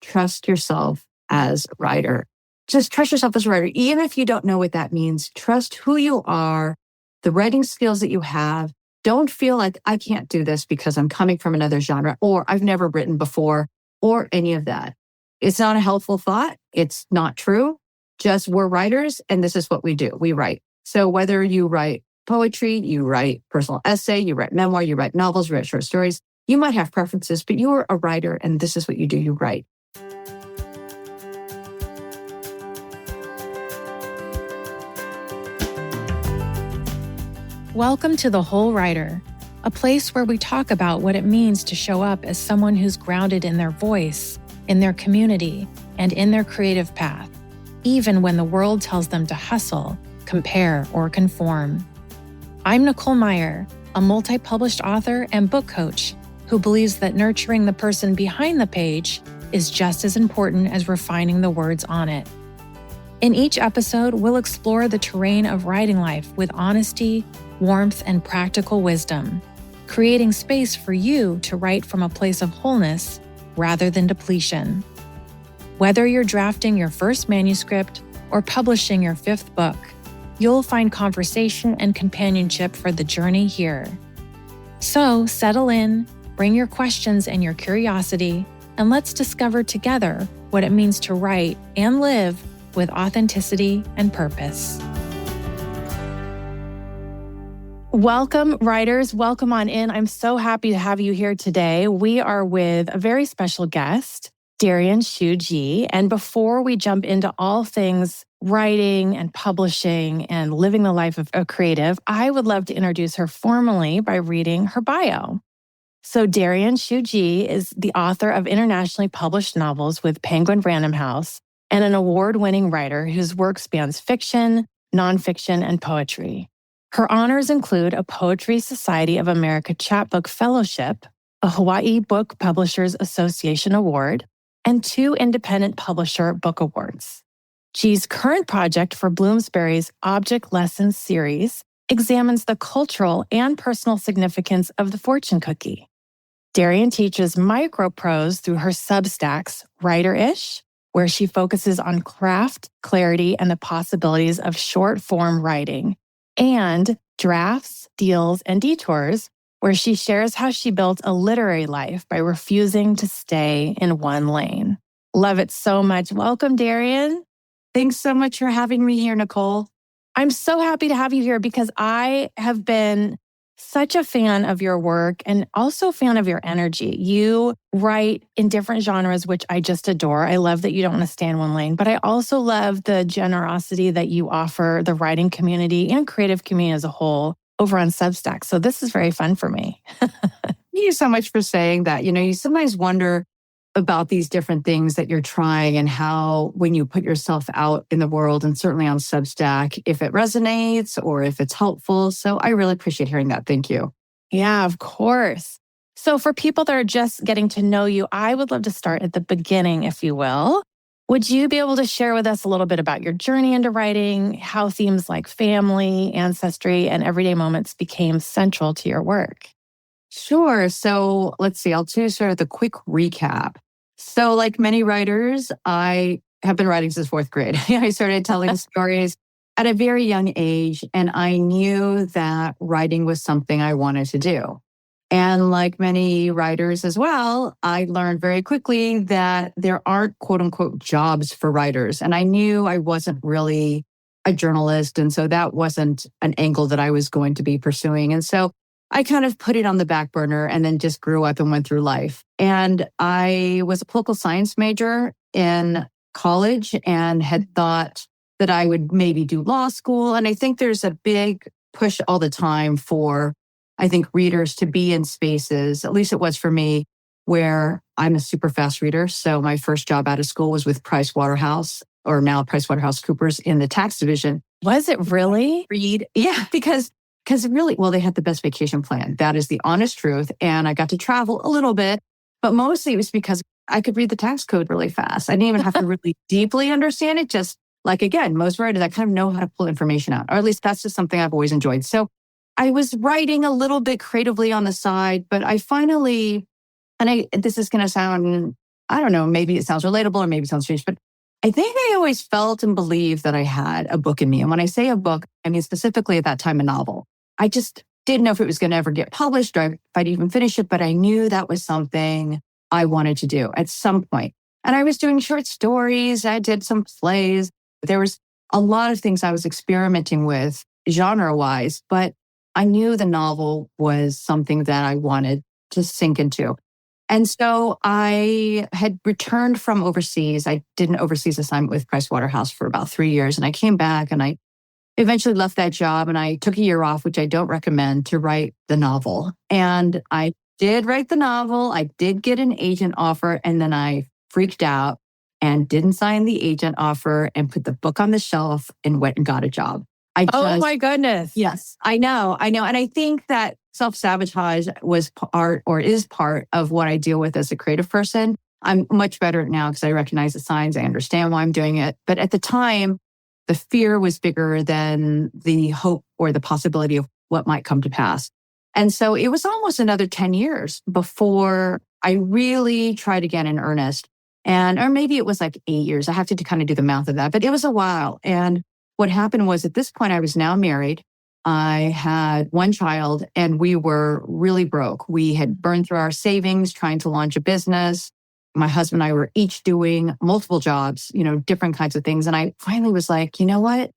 trust yourself as a writer. Just trust yourself as a writer. Even if you don't know what that means, trust who you are, the writing skills that you have. Don't feel like I can't do this because I'm coming from another genre or I've never written before or any of that. It's not a helpful thought. It's not true. Just we're writers and this is what we do. We write. So whether you write poetry, you write personal essay, you write memoir, you write novels, you write short stories, you might have preferences, but you're a writer and this is what you do. You write. Welcome to The Whole Writer, a place where we talk about what it means to show up as someone who's grounded in their voice, in their community, and in their creative path, even when the world tells them to hustle, compare, or conform. I'm Nicole Meier, a multi-published author and book coach who believes that nurturing the person behind the page is just as important as refining the words on it. In each episode, we'll explore the terrain of writing life with honesty, warmth, and practical wisdom, creating space for you to write from a place of wholeness rather than depletion. Whether you're drafting your first manuscript or publishing your fifth book, you'll find conversation and companionship for the journey here. So settle in, bring your questions and your curiosity, and let's discover together what it means to write and live with authenticity and purpose. Welcome, writers. Welcome on in. I'm so happy to have you here today. We are with a very special guest, Darien Hsu Gee. And before we jump into all things writing and publishing and living the life of a creative, I would love to introduce her formally by reading her bio. So Darien Hsu Gee is the author of internationally published novels with Penguin Random House and an award-winning writer whose work spans fiction, nonfiction, and poetry. Her honors include a Poetry Society of America Chapbook Fellowship, a Hawaii Book Publishers Association Award, and 2 Independent Publisher Book Awards. Gee's current project for Bloomsbury's Object Lessons series examines the cultural and personal significance of the fortune cookie. Darien teaches microprose through her Substacks, Writer-ish, where she focuses on craft, clarity, and the possibilities of short-form writing, and Drafts, Deals, and Detours, where she shares how she built a literary life by refusing to stay in one lane. Love it so much. Welcome, Darien. Thanks so much for having me here, Nicole. I'm so happy to have you here because I have been such a fan of your work and also a fan of your energy. You write in different genres, which I just adore. I love that you don't want to stay in one lane, but I also love the generosity that you offer the writing community and creative community as a whole over on Substack. So this is very fun for me. Thank you so much for saying that. You know, you sometimes wonder about these different things that you're trying and how when you put yourself out in the world and certainly on Substack, if it resonates or if it's helpful. So I really appreciate hearing that. Thank you. Yeah, of course. So for people that are just getting to know you, I would love to start at the beginning, if you will. Would you be able to share with us a little bit about your journey into writing, how themes like family, ancestry, and everyday moments became central to your work? Sure. So let's see. I'll do sort of the quick recap. So like many writers, I have been writing since 4th grade. I started telling stories at a very young age, and I knew that writing was something I wanted to do. And like many writers as well, I learned very quickly that there aren't quote unquote jobs for writers. And I knew I wasn't really a journalist. And so that wasn't an angle that I was going to be pursuing. And so I kind of put it on the back burner and then just grew up and went through life. And I was a political science major in college and had thought that I would maybe do law school. And I think there's a big push all the time for, I think, readers to be in spaces, at least it was for me, where I'm a super fast reader. So my first job out of school was with Pricewaterhouse, or now PricewaterhouseCoopers in the tax division. Was it really? Yeah, because really, well, they had the best vacation plan. That is the honest truth. And I got to travel a little bit, but mostly it was because I could read the tax code really fast. I didn't even have to really deeply understand it. Just like, again, most writers, I kind of know how to pull information out, or at least that's just something I've always enjoyed. So I was writing a little bit creatively on the side, but I finally, this is going to sound I don't know, maybe it sounds relatable or maybe it sounds strange, but I think I always felt and believed that I had a book in me. And when I say a book, I mean specifically at that time, a novel. I just didn't know if it was going to ever get published or if I'd even finish it, but I knew that was something I wanted to do at some point. And I was doing short stories. I did some plays. There was a lot of things I was experimenting with genre-wise, but I knew the novel was something that I wanted to sink into. And so I had returned from overseas. I did an overseas assignment with Pricewaterhouse for about 3 years. And I came back and I eventually left that job and I took a year off, which I don't recommend, to write the novel. And I did write the novel. I did get an agent offer. And then I freaked out and didn't sign the agent offer and put the book on the shelf and went and got a job. Oh my goodness. Yes, I know. And I think that self-sabotage was part or is part of what I deal with as a creative person. I'm much better now because I recognize the signs. I understand why I'm doing it. But at the time, the fear was bigger than the hope or the possibility of what might come to pass. And so it was almost another 10 years before I really tried again in earnest. Or maybe it was like 8 years. I have to kind of do the math of that, but it was a while. And what happened was at this point, I was now married. I had one child and we were really broke. We had burned through our savings trying to launch a business. My husband and I were each doing multiple jobs, different kinds of things. And I finally was like, you know what?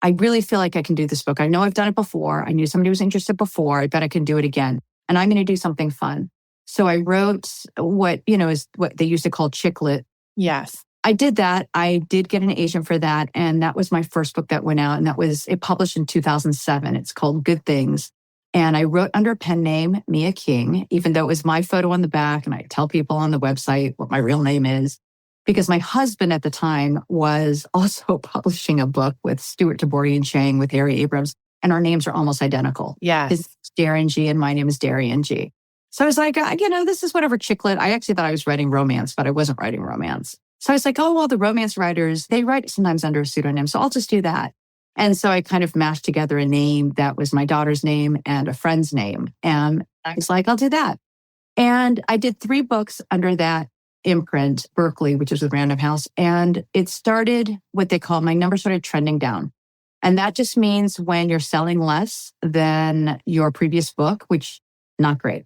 I really feel like I can do this book. I know I've done it before. I knew somebody was interested before. I bet I can do it again. And I'm going to do something fun. So I wrote what, is what they used to call chick lit. Yes. I did that. I did get an agent for that. And that was my first book that went out. And it published in 2007. It's called Good Things. And I wrote under a pen name, Mia King, even though it was my photo on the back. And I tell people on the website what my real name is, because my husband at the time was also publishing a book with Stuart Taborian Chang with Harry Abrams. And our names are almost identical. Yes. His is Darien G and my name is Darien G. So I was like, this is whatever chick lit. I actually thought I was writing romance, but I wasn't writing romance. So I was like, oh, well, the romance writers, they write sometimes under a pseudonym. So I'll just do that. And so I kind of mashed together a name that was my daughter's name and a friend's name. And I was like, I'll do that. And I did 3 books under that imprint, Berkeley, which is with Random House. And it started my numbers started trending down. And that just means when you're selling less than your previous book, which not great.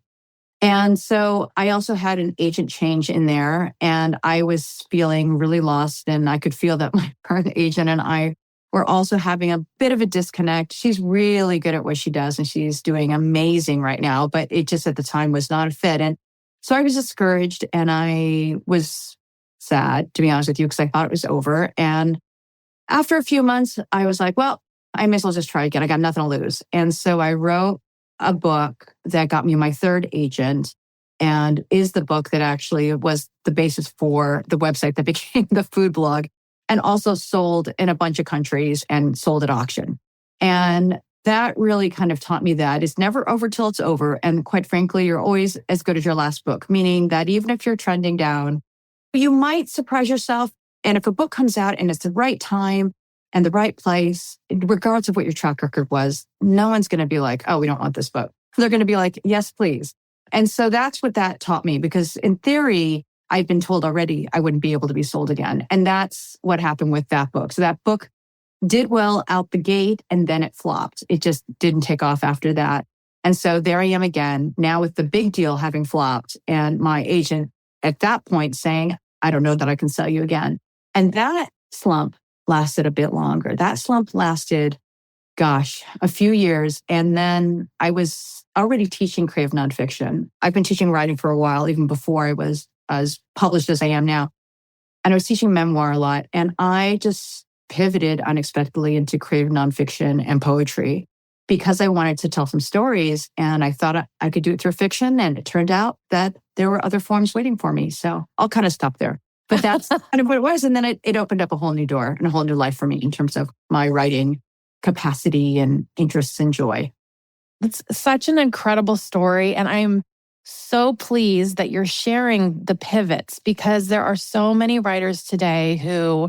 And so I also had an agent change in there and I was feeling really lost and I could feel that my current agent and I were also having a bit of a disconnect. She's really good at what she does and she's doing amazing right now, but it just at the time was not a fit. And so I was discouraged and I was sad, to be honest with you, because I thought it was over. And after a few months, I was like, well, I may as well just try again. I got nothing to lose. And so I wrote a book that got me my 3rd agent and is the book that actually was the basis for the website that became the food blog and also sold in a bunch of countries and sold at auction. And that really kind of taught me that it's never over till it's over. And quite frankly, you're always as good as your last book, meaning that even if you're trending down, you might surprise yourself. And if a book comes out and it's the right time and the right place, regardless of what your track record was, no one's going to be like, oh, we don't want this book. They're going to be like, yes, please. And so that's what that taught me, because in theory, I'd been told already I wouldn't be able to be sold again. And that's what happened with that book. So that book did well out the gate and then it flopped. It just didn't take off after that. And so there I am again, now with the big deal having flopped and my agent at that point saying, I don't know that I can sell you again. And that slump lasted a bit longer. That slump lasted, a few years. And then I was already teaching creative nonfiction. I've been teaching writing for a while, even before I was as published as I am now. And I was teaching memoir a lot. And I just pivoted unexpectedly into creative nonfiction and poetry because I wanted to tell some stories. And I thought I could do it through fiction. And it turned out that there were other forms waiting for me. So I'll kind of stop there. But that's kind of what it was. And then it opened up a whole new door and a whole new life for me in terms of my writing capacity and interests and joy. It's such an incredible story. And I'm so pleased that you're sharing the pivots, because there are so many writers today who,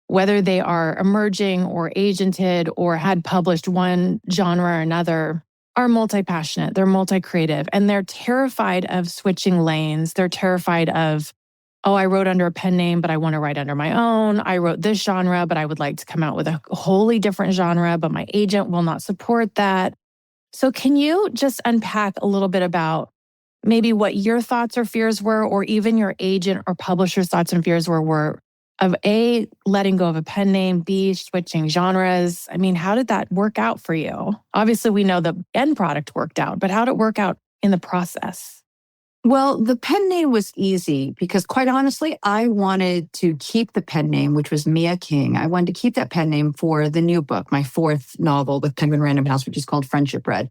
whether they are emerging or agented or had published one genre or another, are multi-passionate, they're multi-creative, and they're terrified of switching lanes. They're terrified of oh, I wrote under a pen name, but I want to write under my own. I wrote this genre, but I would like to come out with a wholly different genre, but my agent will not support that. So can you just unpack a little bit about maybe what your thoughts or fears were, or even your agent or publisher's thoughts and fears were of A, letting go of a pen name, B, switching genres? I mean, how did that work out for you? Obviously, we know the end product worked out, but how did it work out in the process? Well, the pen name was easy because quite honestly, I wanted to keep the pen name, which was Mia King. I wanted to keep that pen name for the new book, my fourth novel with Penguin Random House, which is called Friendship Bread,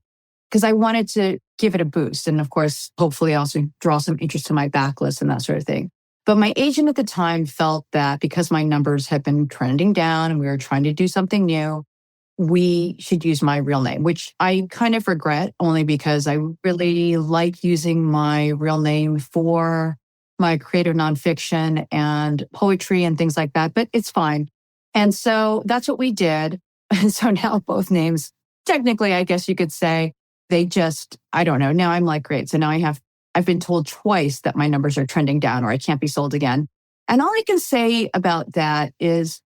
because I wanted to give it a boost. And of course, hopefully also draw some interest to my backlist and that sort of thing. But my agent at the time felt that because my numbers had been trending down and we were trying to do something new, we should use my real name, which I kind of regret only because I really like using my real name for my creative nonfiction and poetry and things like that, but it's fine. And so that's what we did. And so now both names, technically, I guess you could say, they just, I don't know. Now I'm like, great. So now I've been told twice that my numbers are trending down or I can't be sold again. And all I can say about that is,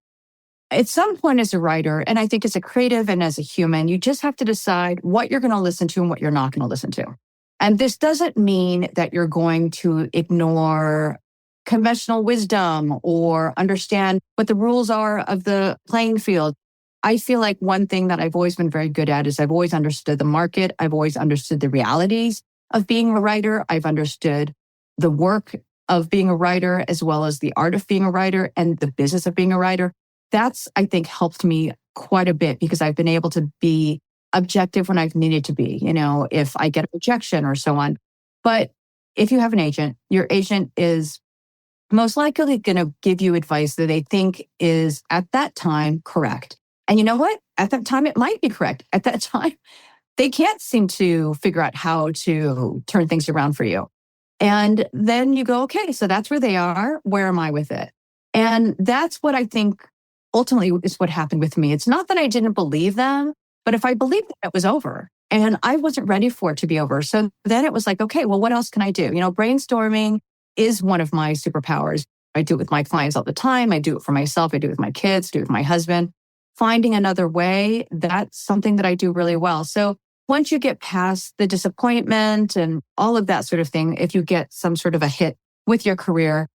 at some point as a writer, and I think as a creative and as a human, you just have to decide what you're going to listen to and what you're not going to listen to. And this doesn't mean that you're going to ignore conventional wisdom or understand what the rules are of the playing field. I feel like one thing that I've always been very good at is I've always understood the market. I've always understood the realities of being a writer. I've understood the work of being a writer, as well as the art of being a writer and the business of being a writer. That's, I think, helped me quite a bit because I've been able to be objective when I've needed to be, if I get a rejection or so on. But if you have an agent, your agent is most likely going to give you advice that they think is at that time correct. And you know what? At that time, it might be correct. At that time, they can't seem to figure out how to turn things around for you. And then you go, okay, so that's where they are. Where am I with it? And that's what I think ultimately is what happened with me. It's not that I didn't believe them, but if I believed them, it was over. And I wasn't ready for it to be over. So then it was like, okay, well, what else can I do? Brainstorming is one of my superpowers. I do it with my clients all the time. I do it for myself. I do it with my kids, do it with my husband. Finding another way, that's something that I do really well. So once you get past the disappointment and all of that sort of thing, if you get some sort of a hit with your career,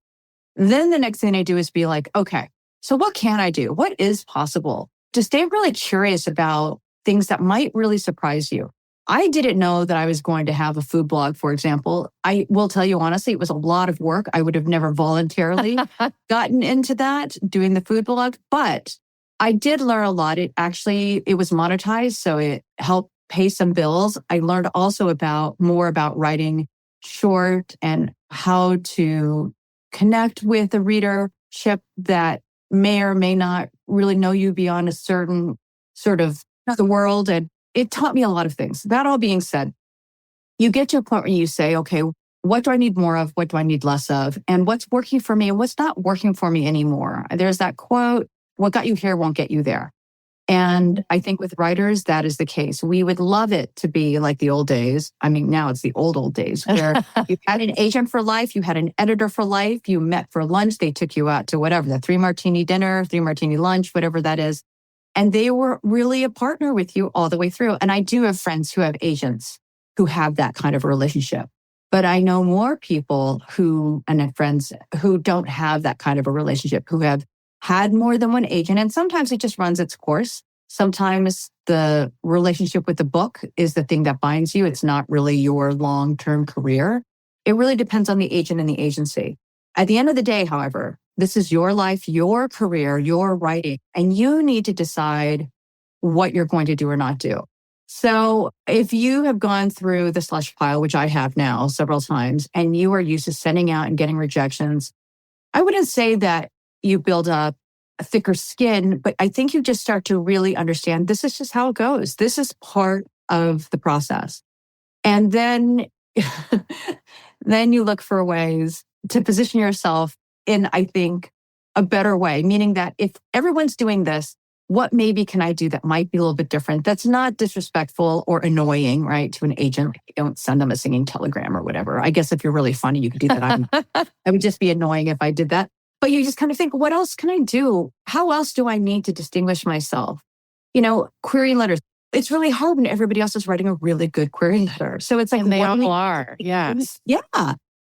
then the next thing I do is be like, okay, so what can I do? What is possible? To stay really curious about things that might really surprise you. I didn't know that I was going to have a food blog, for example. I will tell you honestly, it was a lot of work. I would have never voluntarily gotten into that, doing the food blog, but I did learn a lot. It was monetized, so it helped pay some bills. I learned also more about writing short and how to connect with a readership that may or may not really know you beyond a certain sort of the world. And it taught me a lot of things. That all being said, you get to a point where you say, okay, what do I need more of? What do I need less of? And what's working for me and what's not working for me anymore? There's that quote, what got you here won't get you there. And I think with writers, that is the case. We would love it to be like the old days. I mean, now it's the old days where you had an agent for life, you had an editor for life, you met for lunch, they took you out to whatever, the 3-martini dinner, 3-martini lunch, whatever that is. And they were really a partner with you all the way through. And I do have friends who have agents who have that kind of a relationship. But I know more people and have friends who don't have that kind of a relationship, who have had more than one agent. And sometimes it just runs its course. Sometimes the relationship with the book is the thing that binds you. It's not really your long-term career. It really depends on the agent and the agency. At the end of the day, however, this is your life, your career, your writing, and you need to decide what you're going to do or not do. So if you have gone through the slush pile, which I have now several times, and you are used to sending out and getting rejections, I wouldn't say that you build up a thicker skin, but I think you just start to really understand this is just how it goes. This is part of the process. And then, then you look for ways to position yourself in, I think, a better way, meaning that if everyone's doing this, what maybe can I do that might be a little bit different? That's not disrespectful or annoying, right? To an agent. Don't send them a singing telegram or whatever. I guess if you're really funny, you could do that. I would just be annoying if I did that. But you just kind of think, what else can I do? How else do I need to distinguish myself? Query letters. It's really hard when everybody else is writing a really good query letter. So it's like, and they all are. Yes. Yeah.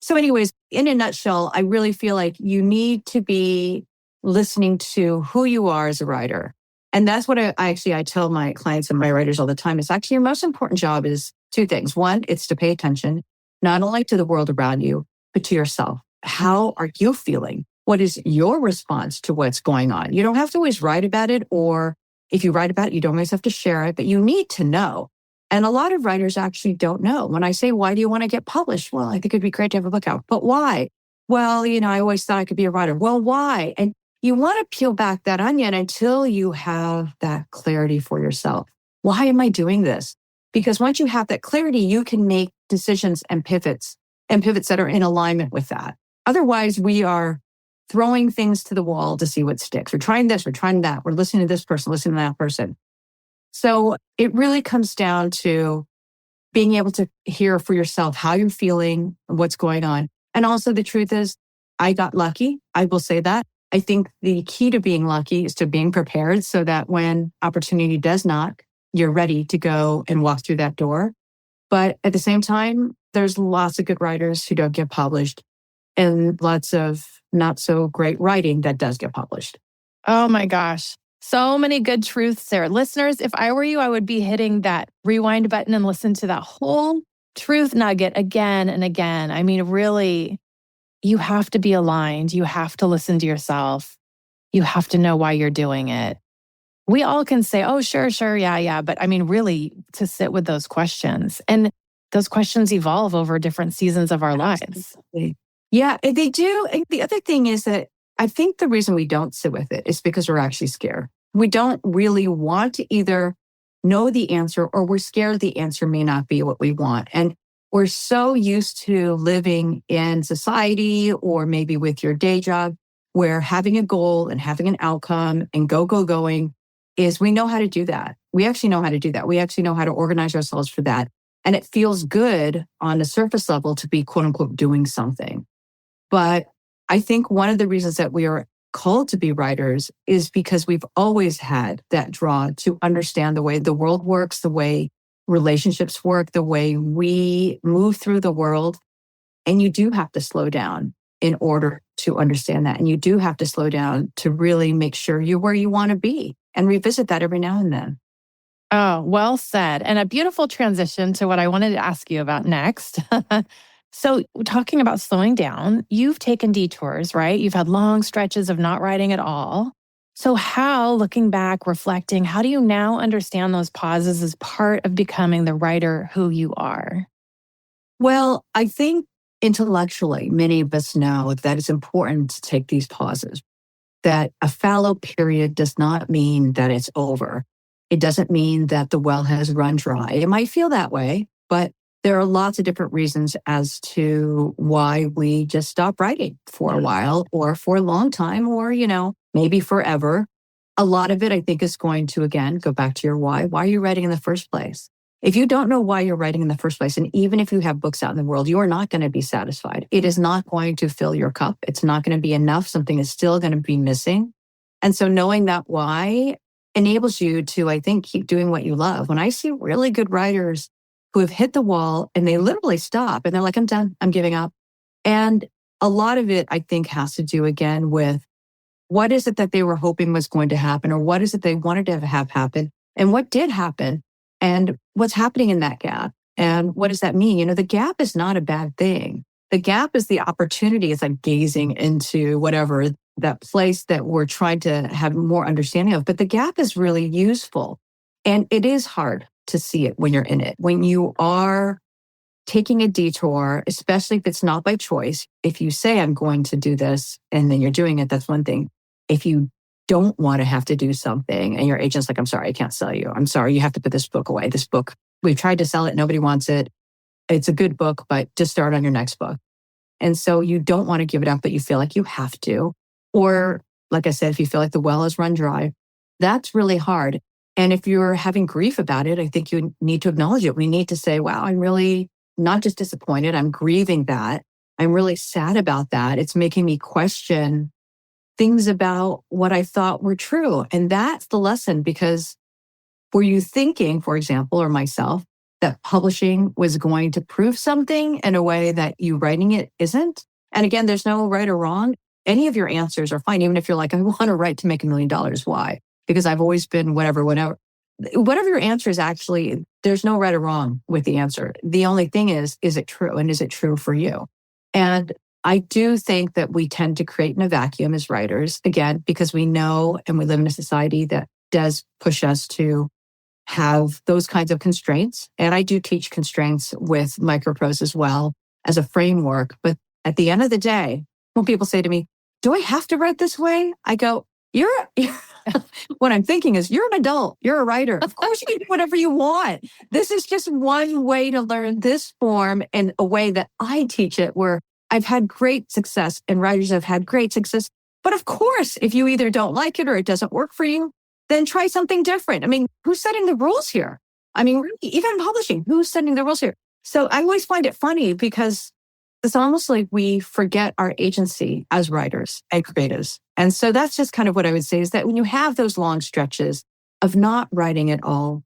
So anyways, in a nutshell, I really feel like you need to be listening to who you are as a writer. And that's what I tell my clients and my writers all the time. It's actually your most important job is two things. One, it's to pay attention, not only to the world around you, but to yourself. How are you feeling? What is your response to what's going on? You don't have to always write about it, or if you write about it, you don't always have to share it, but you need to know. And a lot of writers actually don't know. When I say, why do you want to get published? Well, I think it'd be great to have a book out, but why? Well, I always thought I could be a writer. Well, why? And you want to peel back that onion until you have that clarity for yourself. Why am I doing this? Because once you have that clarity, you can make decisions and pivots that are in alignment with that. Otherwise, we are throwing things to the wall to see what sticks. We're trying this, we're trying that. We're listening to this person, listening to that person. So it really comes down to being able to hear for yourself how you're feeling, what's going on. And also the truth is, I got lucky. I will say that. I think the key to being lucky is to being prepared so that when opportunity does knock, you're ready to go and walk through that door. But at the same time, there's lots of good writers who don't get published and lots of not so great writing that does get published. Oh my gosh. So many good truths there. Listeners, if I were you, I would be hitting that rewind button and listen to that whole truth nugget again and again. I mean, really, you have to be aligned. You have to listen to yourself. You have to know why you're doing it. We all can say, oh, sure, yeah. But I mean, really, to sit with those questions. And those questions evolve over different seasons of our lives. Yeah, they do. And the other thing is that I think the reason we don't sit with it is because we're actually scared. We don't really want to either know the answer, or we're scared the answer may not be what we want. And we're so used to living in society or maybe with your day job where having a goal and having an outcome and going is we know how to do that. We actually know how to do that. We actually know how to organize ourselves for that. And it feels good on the surface level to be quote unquote doing something. But I think one of the reasons that we are called to be writers is because we've always had that draw to understand the way the world works, the way relationships work, the way we move through the world. And you do have to slow down in order to understand that. And you do have to slow down to really make sure you're where you want to be and revisit that every now and then. Oh, well said. And a beautiful transition to what I wanted to ask you about next. So talking about slowing down, you've taken detours, right? You've had long stretches of not writing at all. So how, looking back, reflecting, how do you now understand those pauses as part of becoming the writer who you are? Well, I think intellectually, many of us know that it's important to take these pauses, that a fallow period does not mean that it's over. It doesn't mean that the well has run dry. It might feel that way, but there are lots of different reasons as to why we just stop writing for a while or for a long time or, maybe forever. A lot of it, I think, is going to, again, go back to your why. Why are you writing in the first place? If you don't know why you're writing in the first place, and even if you have books out in the world, you are not going to be satisfied. It is not going to fill your cup. It's not going to be enough. Something is still going to be missing. And so knowing that why enables you to, I think, keep doing what you love. When I see really good writers who have hit the wall and they literally stop and they're like, I'm done, I'm giving up. And a lot of it, I think, has to do again with what is it that they were hoping was going to happen, or what is it they wanted to have happen, and what did happen, and what's happening in that gap. And what does that mean? The gap is not a bad thing. The gap is the opportunity. It's like gazing into whatever, that place that we're trying to have more understanding of. But the gap is really useful. And it is hard to see it when you're in it. When you are taking a detour, especially if it's not by choice, if you say, I'm going to do this, and then you're doing it, that's one thing. If you don't want to have to do something and your agent's like, I'm sorry, I can't sell you. I'm sorry, you have to put this book away. This book, we've tried to sell it. Nobody wants it. It's a good book, but just start on your next book. And so you don't want to give it up, but you feel like you have to. Or like I said, if you feel like the well has run dry, That's really hard. And if you're having grief about it, I think you need to acknowledge it. We need to say, wow, I'm really not just disappointed. I'm grieving that. I'm really sad about that. It's making me question things about what I thought were true. And that's the lesson, because were you thinking, for example, or myself, that publishing was going to prove something in a way that you writing it isn't? And again, there's no right or wrong. Any of your answers are fine. Even if you're like, I want to write to make $1 million. Why? Because I've always been whatever. Whatever your answer is, actually, there's no right or wrong with the answer. The only thing is it true? And is it true for you? And I do think that we tend to create in a vacuum as writers, again, because we know and we live in a society that does push us to have those kinds of constraints. And I do teach constraints with microprose as well as a framework. But at the end of the day, when people say to me, do I have to write this way? I go, what I'm thinking is, you're an adult, you're a writer. Of course you can do whatever you want. This is just one way to learn this form, and a way that I teach it, where I've had great success and writers have had great success. But of course, if you either don't like it or it doesn't work for you, then try something different. I mean, who's setting the rules here? I mean, really, even publishing, who's setting the rules here? So I always find it funny, because it's almost like we forget our agency as writers and creatives. And so that's just kind of what I would say, is that when you have those long stretches of not writing at all,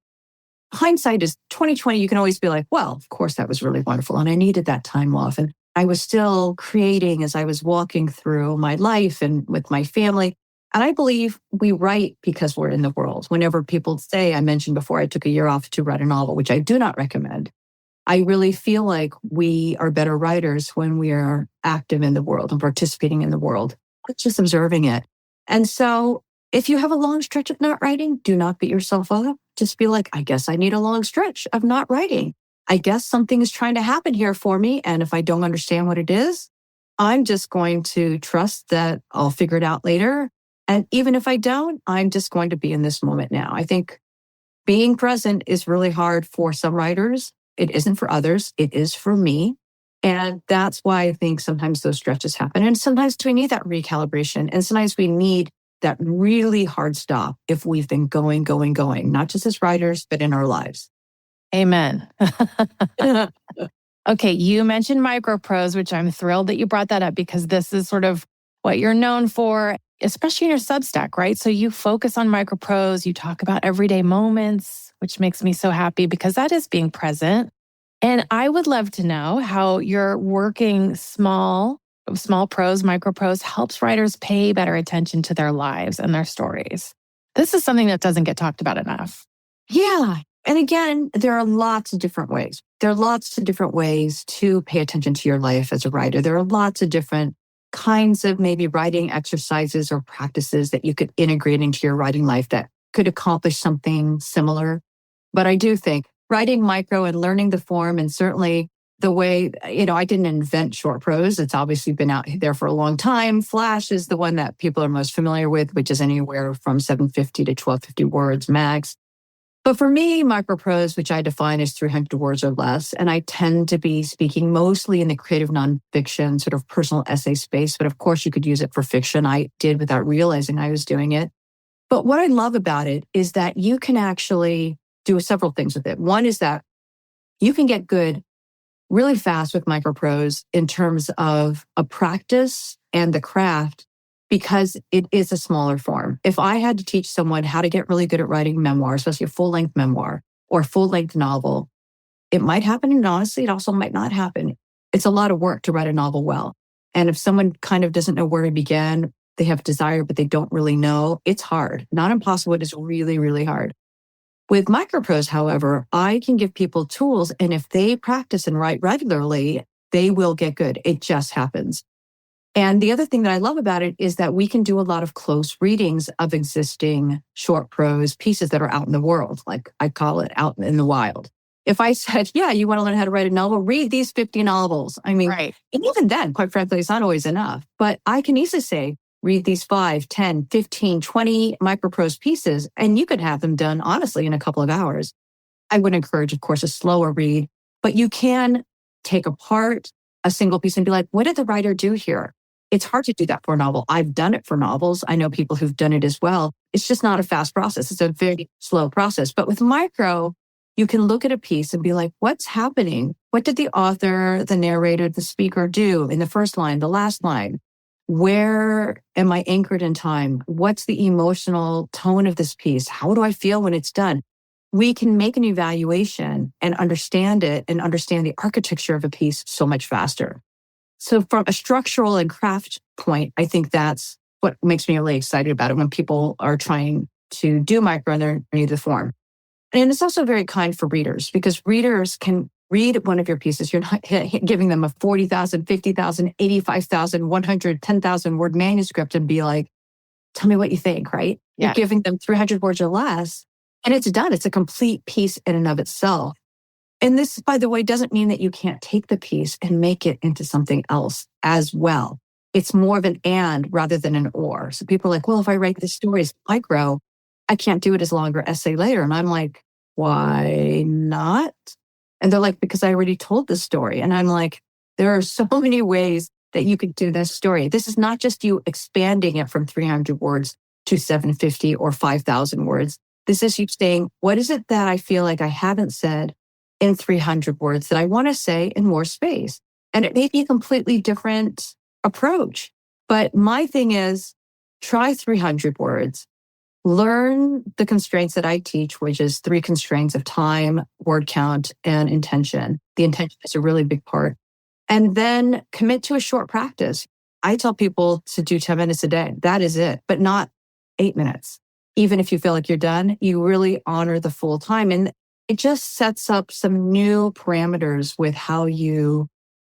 hindsight is 2020. You can always be like, well, of course that was really wonderful, and I needed that time off. And I was still creating as I was walking through my life and with my family. And I believe we write because we're in the world. Whenever people say, I mentioned before, I took a year off to write a novel, which I do not recommend. I really feel like we are better writers when we are active in the world and participating in the world, not just observing it. And so if you have a long stretch of not writing, do not beat yourself up. Just be like, I guess I need a long stretch of not writing. I guess something is trying to happen here for me. And if I don't understand what it is, I'm just going to trust that I'll figure it out later. And even if I don't, I'm just going to be in this moment now. I think being present is really hard for some writers. It isn't for others. It is for me. And that's why I think sometimes those stretches happen. And sometimes we need that recalibration. And sometimes we need that really hard stop if we've been going, not just as writers, but in our lives. Amen. Okay, you mentioned microprose, which I'm thrilled that you brought that up, because this is sort of what you're known for, especially in your Substack, right? So you focus on microprose, you talk about everyday moments, which makes me so happy, because that is being present. And I would love to know how your working small prose, microprose helps writers pay better attention to their lives and their stories. This is something that doesn't get talked about enough. Yeah. And again, there are lots of different ways. There are lots of different ways to pay attention to your life as a writer. There are lots of different kinds of maybe writing exercises or practices that you could integrate into your writing life that could accomplish something similar. But I do think writing micro and learning the form, and certainly the way, I didn't invent short prose. It's obviously been out there for a long time. Flash is the one that people are most familiar with, which is anywhere from 750 to 1250 words max. But for me, microprose, which I define as 300 words or less, and I tend to be speaking mostly in the creative nonfiction, sort of personal essay space. But of course, you could use it for fiction. I did without realizing I was doing it. But what I love about it is that you can actually do several things with it. One is that you can get good really fast with microprose in terms of a practice and the craft, because it is a smaller form. If I had to teach someone how to get really good at writing memoir, especially a full-length memoir or a full-length novel, it might happen, and honestly, it also might not happen. It's a lot of work to write a novel well. And if someone kind of doesn't know where to begin, they have desire, but they don't really know, it's hard. Not impossible, it is really, really hard. With microprose, however, I can give people tools, and if they practice and write regularly, they will get good. It just happens. And the other thing that I love about it is that we can do a lot of close readings of existing short prose pieces that are out in the world, like I call it out in the wild. If I said, yeah, you want to learn how to write a novel, read these 50 novels. I mean, Right. And even then, quite frankly, it's not always enough. But I can easily say, read these 5, 10, 15, 20 microprose pieces, and you could have them done, honestly, in a couple of hours. I would encourage, of course, a slower read, but you can take apart a single piece and be like, what did the writer do here? It's hard to do that for a novel. I've done it for novels. I know people who've done it as well. It's just not a fast process. It's a very slow process. But with micro, you can look at a piece and be like, what's happening? What did the author, the narrator, the speaker do in the first line, the last line? Where am I anchored in time? What's the emotional tone of this piece? How do I feel when it's done? We can make an evaluation and understand it and understand the architecture of a piece so much faster. So from a structural and craft point, I think that's what makes me really excited about it when people are trying to do micro and they're new to the form. And it's also very kind for readers because readers can read one of your pieces. You're not giving them a 40,000, 50,000, 85,000, 110,000 word manuscript and be like, tell me what you think, right? Yeah. You're giving them 300 words or less and it's done. It's a complete piece in and of itself. And this, by the way, doesn't mean that you can't take the piece and make it into something else as well. It's more of an and rather than an or. So people are like, well, if I write this story as micro, I can't do it as a longer essay later. And I'm like, why not? And they're like, because I already told this story. And I'm like, there are so many ways that you could do this story. This is not just you expanding it from 300 words to 750 or 5,000 words. This is you saying, what is it that I feel like I haven't said in 300 words that I want to say in more space? And it may be a completely different approach. But my thing is, try 300 words. Learn the constraints that I teach, which is 3 constraints of time, word count, and intention. The intention is a really big part. And then commit to a short practice. I tell people to do 10 minutes a day. That is it, but not 8 minutes. Even if you feel like you're done, you really honor the full time. And it just sets up some new parameters with how you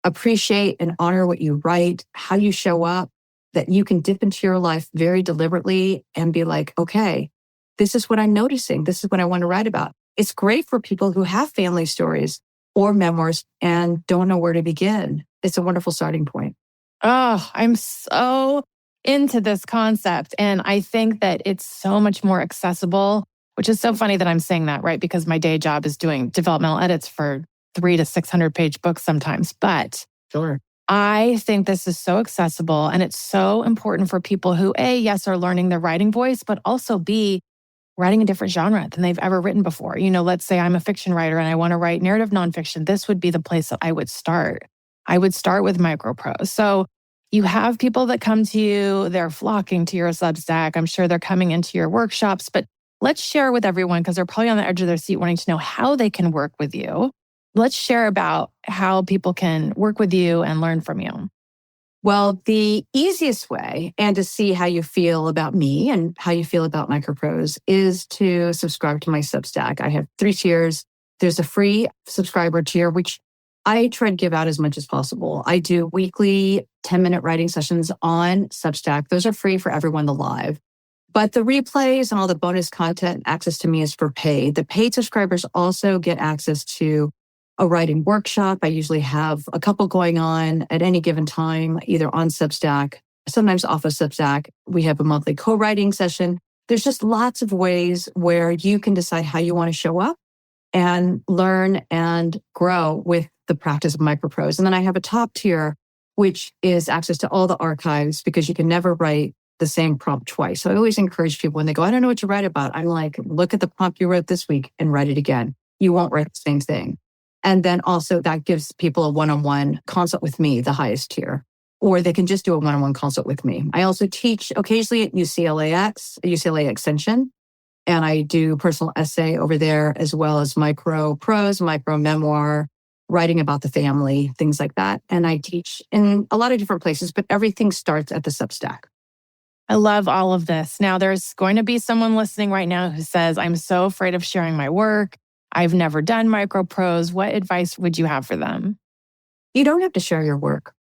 appreciate and honor what you write, how you show up, that you can dip into your life very deliberately and be like, okay, this is what I'm noticing. This is what I want to write about. It's great for people who have family stories or memoirs and don't know where to begin. It's a wonderful starting point. Oh, I'm so into this concept. And I think that it's so much more accessible, which is so funny that I'm saying that, right? Because my day job is doing developmental edits for 300 to 600 page books sometimes. But Sure. I think this is so accessible and it's so important for people who, A, yes, are learning their writing voice, but also B, writing a different genre than they've ever written before. You know, let's say I'm a fiction writer and I want to write narrative nonfiction. This would be the place that I would start. I would start with microprose. So you have people that come to you, they're flocking to your Substack. I'm sure they're coming into your workshops, but let's share with everyone because they're probably on the edge of their seat wanting to know how they can work with you. Let's share about how people can work with you and learn from you. Well, the easiest way, and to see how you feel about me and how you feel about microprose, is to subscribe to my Substack. I have 3 tiers. There's a free subscriber tier, which I try to give out as much as possible. I do weekly 10-minute writing sessions on Substack. Those are free for everyone, the live. But the replays and all the bonus content, access to me is for paid. The paid subscribers also get access to a writing workshop. I usually have a couple going on at any given time, either on Substack, sometimes off of Substack. We have a monthly co-writing session. There's just lots of ways where you can decide how you want to show up and learn and grow with the practice of microprose. And then I have a top tier, which is access to all the archives because you can never write the same prompt twice. So I always encourage people when they go, I don't know what to write about. I'm like, look at the prompt you wrote this week and write it again. You won't write the same thing. And then also that gives people a one-on-one consult with me, the highest tier, or they can just do a one-on-one consult with me. I also teach occasionally at UCLA Extension, and I do personal essay over there as well as micro prose, micro memoir, writing about the family, things like that. And I teach in a lot of different places, but everything starts at the Substack. I love all of this. Now, there's going to be someone listening right now who says, I'm so afraid of sharing my work. I've never done microprose. What advice would you have for them? You don't have to share your work.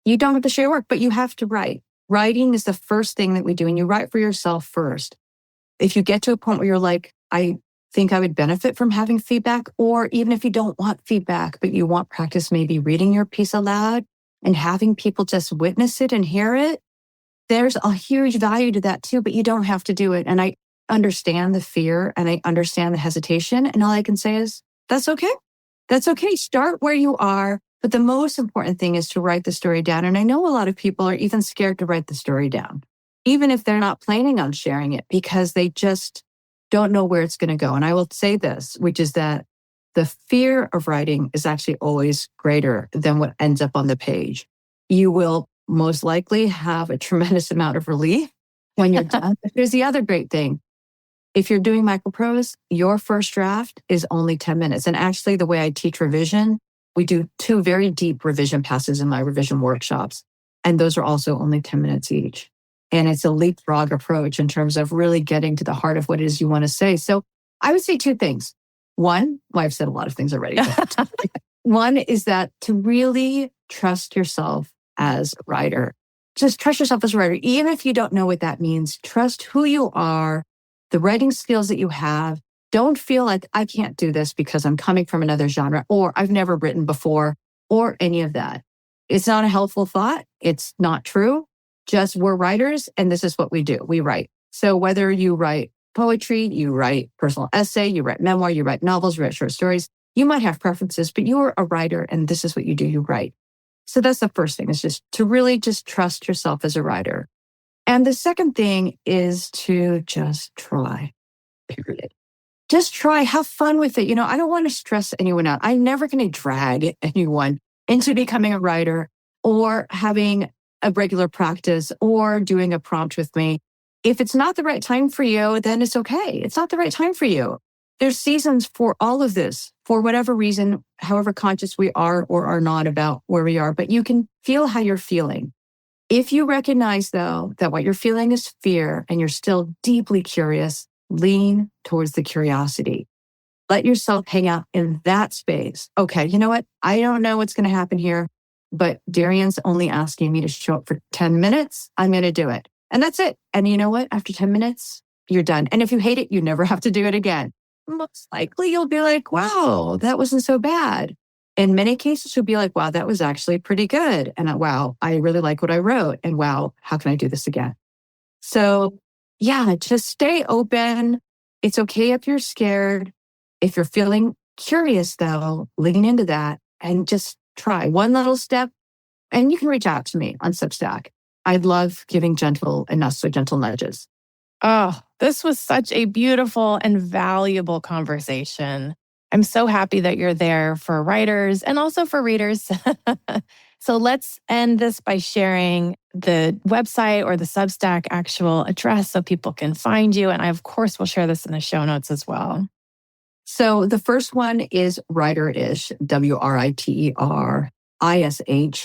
You don't have to share your work, but you have to write. Writing is the first thing that we do, and you write for yourself first. If you get to a point where you're like, I think I would benefit from having feedback, or even if you don't want feedback, but you want practice, maybe reading your piece aloud and having people just witness it and hear it, there's a huge value to that too, but you don't have to do it. And I understand the fear and I understand the hesitation. And all I can say is, that's okay. That's okay. Start where you are, But the most important thing is to write the story down. And I know a lot of people are even scared to write the story down, even if they're not planning on sharing it, because they just don't know where it's going to go. And I will say this, which is that the fear of writing is actually always greater than what ends up on the page. You will most likely have a tremendous amount of relief when you're done. But here's the other great thing. If you're doing microprose, your first draft is only 10 minutes. And actually, the way I teach revision, we do 2 very deep revision passes in my revision workshops. And those are also only 10 minutes each. And it's a leapfrog approach in terms of really getting to the heart of what it is you want to say. So I would say 2 things. One, well, I've said a lot of things already. One is that to really trust yourself as a writer. Just trust yourself as a writer. Even if you don't know what that means, trust who you are, the writing skills that you have. Don't feel like I can't do this because I'm coming from another genre, or I've never written before, or any of that. It's not a helpful thought. It's not true. Just we're writers, and this is what we do. We write. So whether you write poetry, you write personal essay, you write memoir, you write novels, you write short stories, you might have preferences, but you're a writer, and this is what you do. You write. So that's the first thing, is just to really just trust yourself as a writer. And the second thing is to just try, period. Just try, have fun with it. I don't want to stress anyone out. I'm never going to drag anyone into becoming a writer or having a regular practice or doing a prompt with me. If it's not the right time for you, then it's okay. It's not the right time for you. There's seasons for all of this, for whatever reason, however conscious we are or are not about where we are, but you can feel how you're feeling. If you recognize, though, that what you're feeling is fear and you're still deeply curious, lean towards the curiosity. Let yourself hang out in that space. Okay, you know what? I don't know what's going to happen here, but Darien's only asking me to show up for 10 minutes. I'm going to do it. And that's it. And you know what? After 10 minutes, you're done. And if you hate it, you never have to do it again. Most likely you'll be like, wow, that wasn't so bad. In many cases, you'll be like, wow, that was actually pretty good. And wow, I really like what I wrote. And wow, how can I do this again? So yeah, just stay open. It's okay if you're scared. If you're feeling curious, though, lean into that and just try one little step. And you can reach out to me on Substack. I love giving gentle and not so gentle nudges. Oh, this was such a beautiful and valuable conversation. I'm so happy that you're there for writers and also for readers. So let's end this by sharing the website or the Substack actual address so people can find you. And I, of course, will share this in the show notes as well. So the first one is Writer-ish, WRITERISH,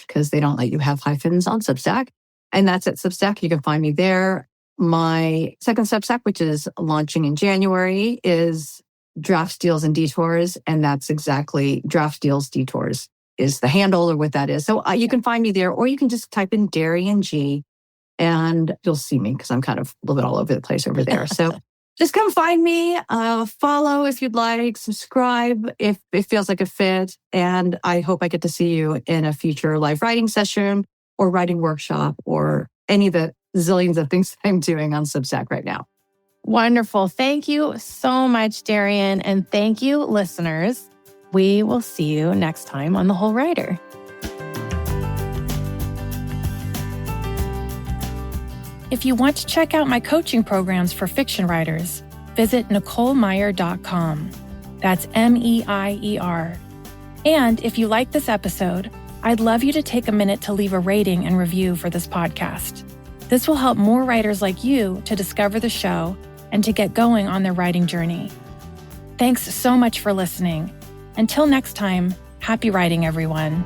because they don't let you have hyphens on Substack. And that's at Substack. You can find me there. My second Substack, which is launching in January, is Draft Deals and Detours. And that's exactly Draft Deals Detours is the handle or what that is. So you can find me there, or you can just type in Darien Hsu and you'll see me because I'm kind of a little bit all over the place over there. So just come find me, follow if you'd like, subscribe if it feels like a fit. And I hope I get to see you in a future live writing session or writing workshop or any of the zillions of things I'm doing on Substack right now. Wonderful. Thank you so much, Darien. And thank you, listeners. We will see you next time on The Whole Writer. If you want to check out my coaching programs for fiction writers, visit NicoleMeier.com. That's MEIER. And if you like this episode, I'd love you to take a minute to leave a rating and review for this podcast. This will help more writers like you to discover the show and to get going on their writing journey. Thanks so much for listening. Until next time, happy writing, everyone.